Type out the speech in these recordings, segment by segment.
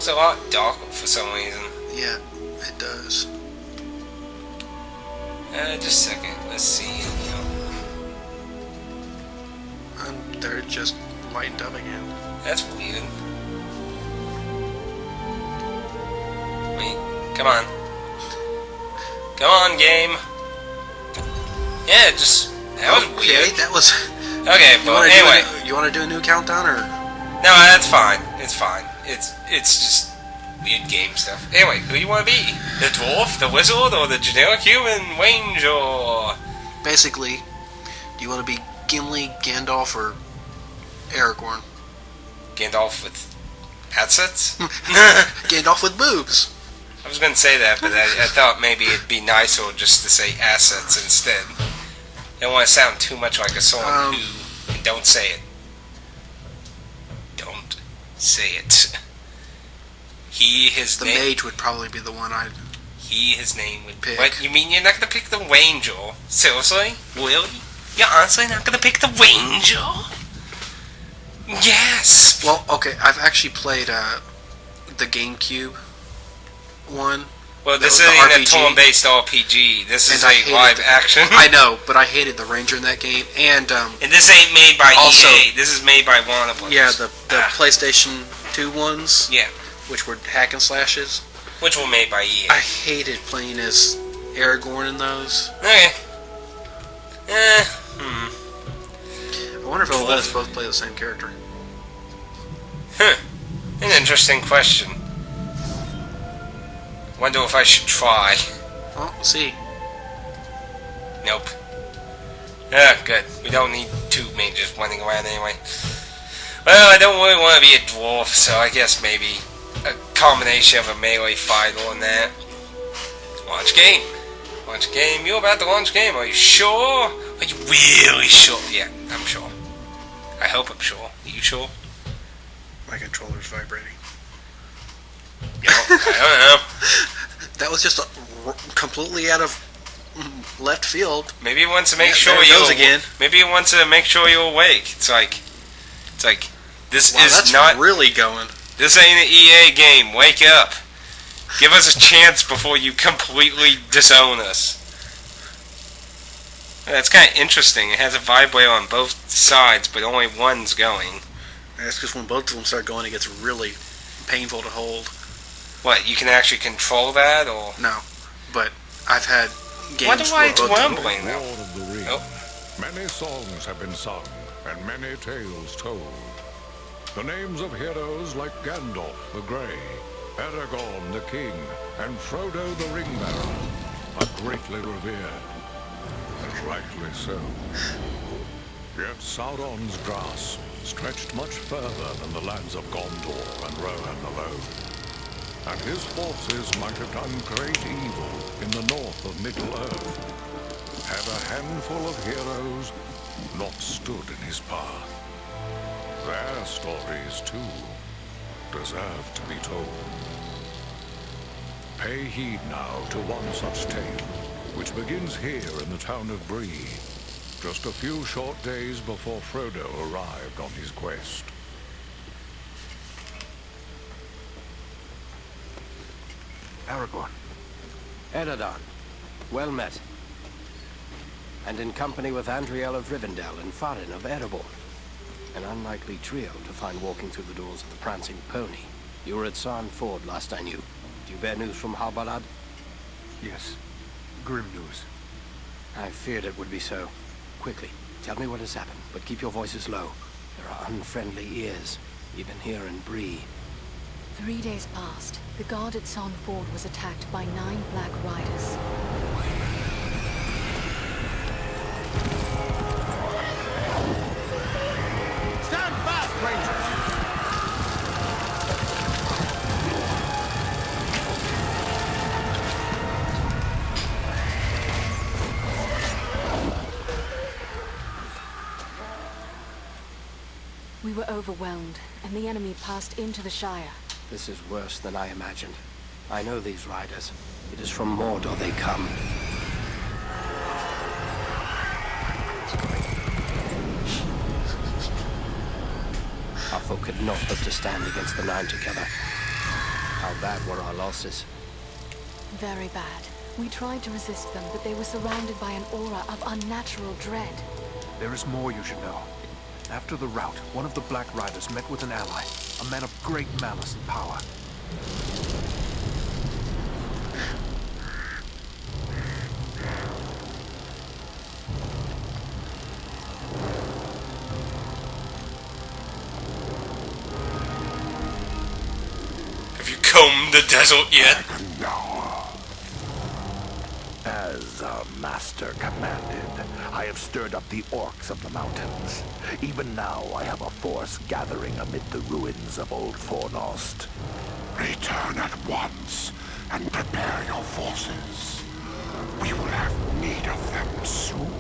looks a lot darker for some reason. Yeah, it does. Just a second. Let's see. And they're just lightened up again. That's weird. Wait, come on. Come on, game. Yeah, just... That was okay, weird. that was... Okay, but anyway. You want to do a new countdown, or...? No, that's fine. It's fine. It's just weird game stuff. Anyway, who do you want to be? The dwarf, the wizard, or the generic human ranger? Basically, do you want to be Gimli, Gandalf, or Aragorn? Gandalf with assets? Gandalf with boobs. I was going to say that, but I thought maybe it'd be nicer just to say assets instead. I don't want to sound too much like a someone who... And don't say it. Don't say it. The mage would probably be the one I'd... His name would pick. What? You mean you're not going to pick the ranger? Seriously? Really? You're honestly not going to pick the ranger? Yes! Well, okay, I've actually played the GameCube one. Well, this isn't a turn-based RPG. This is a live action. I know, but I hated the ranger in that game. And this ain't made by EA. This is made by Warner Bros. Yeah, the PlayStation 2 ones. Yeah. Which were hack and slashes. Which were made by EA. I hated playing as Aragorn in those. Okay. I wonder if it'll let us both play the same character. An interesting question. Wonder if I should try. Well, we'll see. Nope. Yeah, good. We don't need two mages running around anyway. Well, I don't really want to be a dwarf, so I guess maybe a combination of a melee fighter and that. Launch game. Launch game. You about to launch game? Are you sure? Are you really sure? Yeah, I'm sure. I hope I'm sure. Are you sure? My controller's vibrating. No, I don't know. That was just completely out of left field. Maybe it wants to make sure you again. Maybe it wants to make sure you're awake. It's like this is that's not really going. This ain't an EA game. Wake up. Give us a chance before you completely disown us. That's kind of interesting. It has a vibrator on both sides, but only one's going. That's because when both of them start going, it gets really painful to hold. What, you can actually control that, or...? No, but I've had games wonder why it's rumbling, though. Lord of the Rings. Many songs have been sung, and many tales told. The names of heroes like Gandalf the Grey, Aragorn the King, and Frodo the Ring-Bearer are greatly revered, and rightly so. Yet Sauron's grasp stretched much further than the lands of Gondor and Rohan alone. And his forces might have done great evil in the north of Middle-earth, had a handful of heroes not stood in his path. Their stories, too, deserve to be told. Pay heed now to one such tale, which begins here in the town of Bree, just a few short days before Frodo arrived on his quest. Aragorn. Eredon. Well met. And in company with Andriel of Rivendell and Farin of Erebor. An unlikely trio to find walking through the doors of the Prancing Pony. You were at Sarn Ford last I knew. Do you bear news from Halbarad? Yes. Grim news. I feared it would be so. Quickly, tell me what has happened, but keep your voices low. There are unfriendly ears, even here in Bree. 3 days passed. The guard at Sarn Ford was attacked by 9 Black Riders. Stand fast, Rangers! We were overwhelmed, and the enemy passed into the Shire. This is worse than I imagined. I know these riders. It is from Mordor they come. Our folk could not hope to stand against the 9 together. How bad were our losses? Very bad. We tried to resist them, but they were surrounded by an aura of unnatural dread. There is more you should know. After the rout, one of the Black Riders met with an ally, a man of great malice and power. Have you combed the desert yet? As our master commanded, I have stirred up the orcs of the mountains. Even now I have a force gathering amid the ruins of Old Fornost. Return at once and prepare your forces. We will have need of them soon.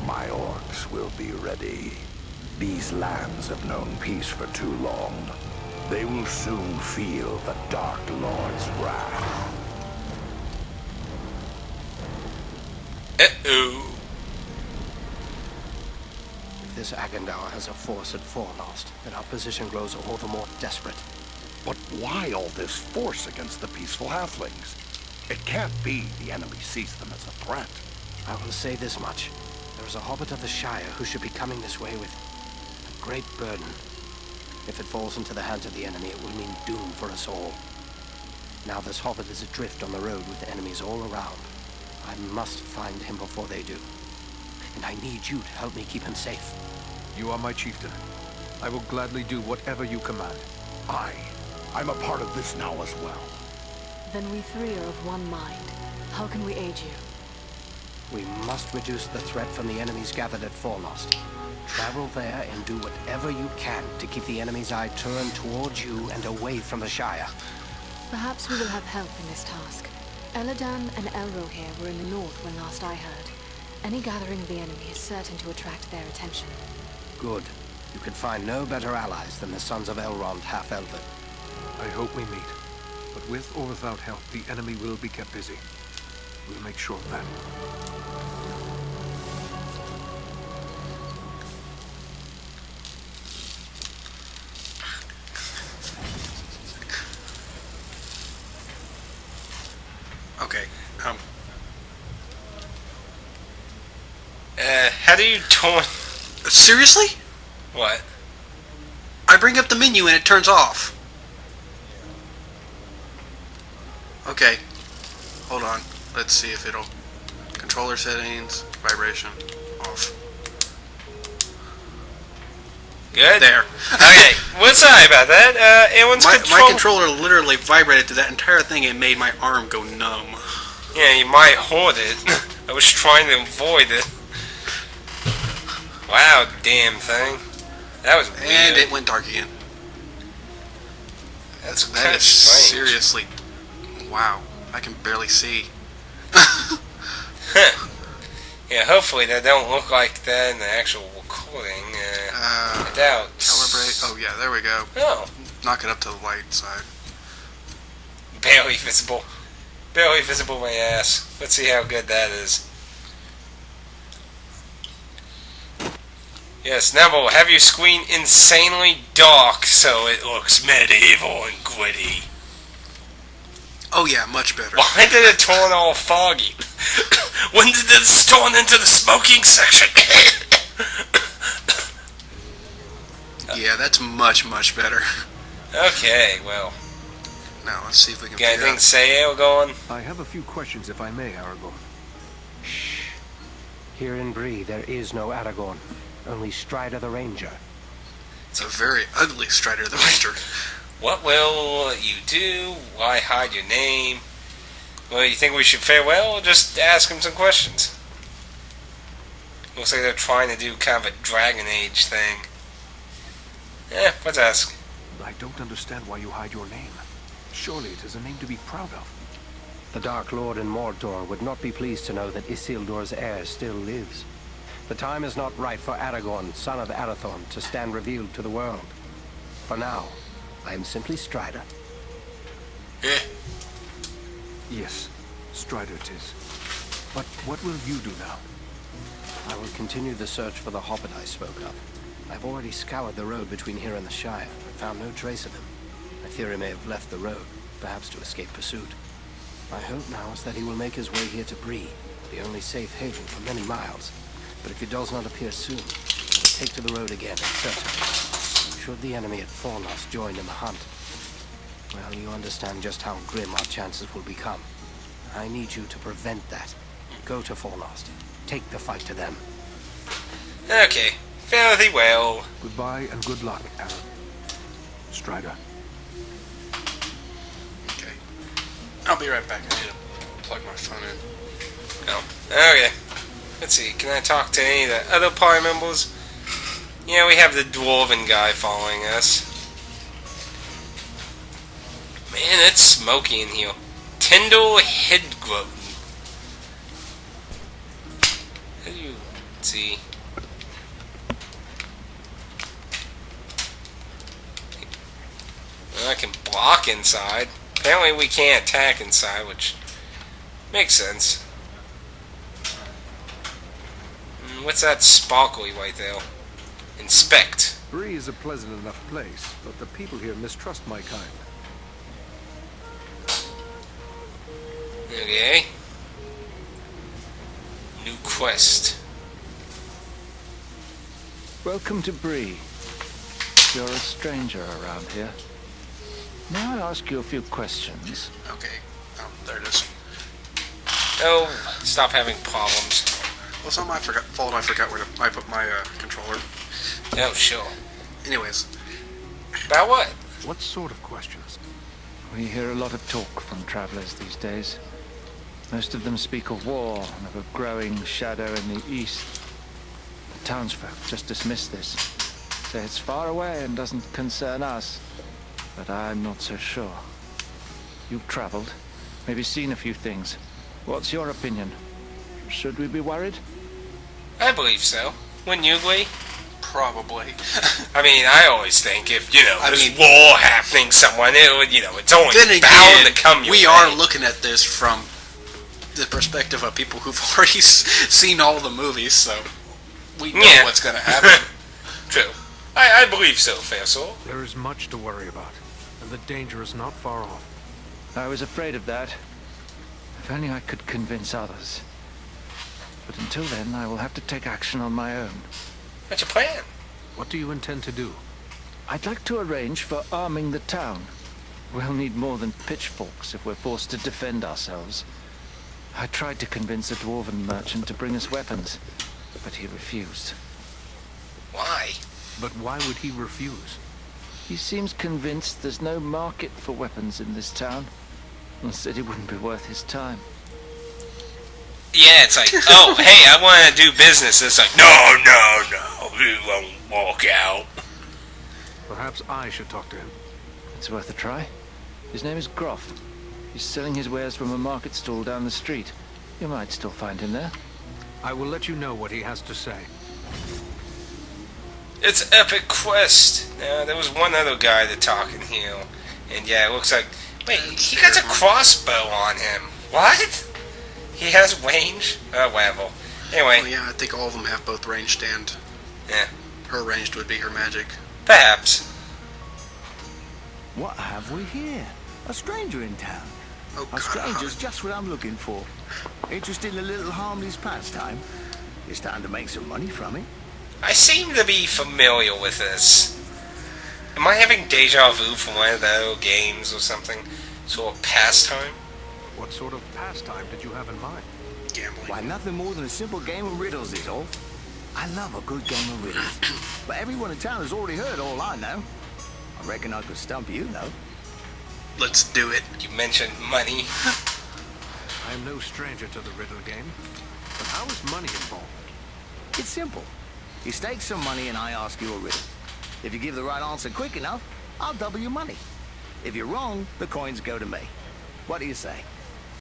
My orcs will be ready. These lands have known peace for too long. They will soon feel the Dark Lord's wrath. Uh-oh. If this Agandaur has a force at Fornost, then our position grows all the more desperate. But why all this force against the peaceful halflings? It can't be the enemy sees them as a threat. I will say this much. There is a hobbit of the Shire who should be coming this way with a great burden. If it falls into the hands of the enemy, it will mean doom for us all. Now this hobbit is adrift on the road with enemies all around. I must find him before they do. And I need you to help me keep him safe. You are my chieftain. I will gladly do whatever you command. I'm a part of this now as well. Then we three are of one mind. How can we aid you? We must reduce the threat from the enemies gathered at Fornost. Travel there and do whatever you can to keep the enemy's eye turned towards you and away from the Shire. Perhaps we will have help in this task. Eladan and Elrohir were in the north when last I heard. Any gathering of the enemy is certain to attract their attention. Good. You can find no better allies than the sons of Elrond half-elven. I hope we meet. But with or without help, the enemy will be kept busy. We'll make sure of that. Okay. How do you turn... Seriously? What? I bring up the menu and it turns off. Okay. Hold on. Let's see if it'll... Controller settings, vibration, off. Good? There. Okay, what's sorry about that? Anyone's My controller literally vibrated through that entire thing and made my arm go numb. Yeah, you might hold it. I was trying to avoid it. Wow, damn thing. That was weird. And it went dark again. That's That kind of is strange. seriously... Wow. I can barely see. Yeah, hopefully that don't look like that in the actual recording. I doubt. Calibrate. Oh, yeah, there we go. Oh, Knock it up to the light side. barely visible. Barely visible my ass. Let's see how good that is. Yes, now we'll have your screen insanely dark so it looks medieval and gritty. Oh, yeah, much better. Why did it turn all foggy? When did this turn into the smoking section? Yeah, that's much, much better. Okay, well. Now, let's see if we can Got figure anything out... to say, Elgon? I have a few questions, if I may, Aragorn. Here in Bree, there is no Aragorn. Only Strider the Ranger. It's a very ugly Strider the Ranger. What will you do? Why hide your name? Well, you think we should farewell or just ask him some questions? Looks like they're trying to do kind of a Dragon Age thing. Let's ask. I don't understand why you hide your name. Surely it is a name to be proud of. The Dark Lord in Mordor would not be pleased to know that Isildur's heir still lives. The time is not right for Aragorn, son of Arathorn, to stand revealed to the world. For now, I am simply Strider. Yes, Strider it is. But what will you do now? I will continue the search for the hobbit I spoke of. I've already scoured the road between here and the Shire, but found no trace of him. I Theory may have left the road, perhaps to escape pursuit. My hope now is that he will make his way here to Bree, the only safe haven for many miles. But if he does not appear soon, I will take to the road again in search. Should the enemy at Fornost join in the hunt, well, you understand just how grim our chances will become. I need you to prevent that. Go to Fornost. Take the fight to them. Okay, fare thee well. Goodbye and good luck, Aaron. Strider. Okay. I'll be right back. I need to plug my phone in. Oh, okay. Let's see, can I talk to any of the other party members? Yeah, we have the dwarven guy following us. Man, it's smoky in here. Tyndall Headgrown. How do you see? Well, I can block inside. Apparently we can't attack inside, which makes sense. What's that sparkly right there? Inspect. Bree is a pleasant enough place, but the people here mistrust my kind. Okay. New quest. Welcome to Bree. You're a stranger around here. May I ask you a few questions? Okay. Oh, there it is. Oh, stop having problems. Well, it's not my fault. I forgot where I put my controller. Oh, sure. Anyways. About what? What sort of questions? We hear a lot of talk from travelers these days. Most of them speak of war and of a growing shadow in the east. The townsfolk just dismiss this. Say it's far away and doesn't concern us. But I'm not so sure. You've traveled, maybe seen a few things. What's your opinion? Should we be worried? I believe so. Wouldn't you, Lee? Probably. I mean, I always think if, there's war happening somewhere, it would, it's only Then bound to again, come your we way. are looking at this from the perspective of people who've already seen all the movies, so we know what's going to happen. True. I believe so, fair soul. There is much to worry about, and the danger is not far off. I was afraid of that. If only I could convince others. But until then, I will have to take action on my own. What's your plan? What do you intend to do? I'd like to arrange for arming the town. We'll need more than pitchforks if we're forced to defend ourselves. I tried to convince a dwarven merchant to bring us weapons, but he refused. Why? But why would he refuse? He seems convinced there's no market for weapons in this town, and said it wouldn't be worth his time. Yeah, it's like, oh, hey, I want to do business. It's like, no, we won't walk out. Perhaps I should talk to him. It's worth a try. His name is Groff. He's selling his wares from a market stall down the street. You might still find him there. I will let you know what he has to say. It's Epic Quest. There was one other guy to talk in here. And yeah, it looks like... Wait, he got a crossbow on him. What? He has range? Oh, whatever. Anyway. Well, yeah, I think all of them have both ranged and... Yeah. Her ranged would be her magic. Perhaps. What have we here? A stranger in town. Oh, A stranger's just what I'm looking for. Interested in a little harmless pastime. It's time to make some money from it. I seem to be familiar with this. Am I having deja vu from one of the old games or something? Sort of pastime? What sort of pastime did you have in mind? Gambling. Why, nothing more than a simple game of riddles is all. I love a good game of riddles. But everyone in town has already heard all I know. I reckon I could stump you, though. Let's do it. You mentioned money. I am no stranger to the riddle game. But how is money involved? It's simple. You stake some money and I ask you a riddle. If you give the right answer quick enough, I'll double your money. If you're wrong, the coins go to me. What do you say?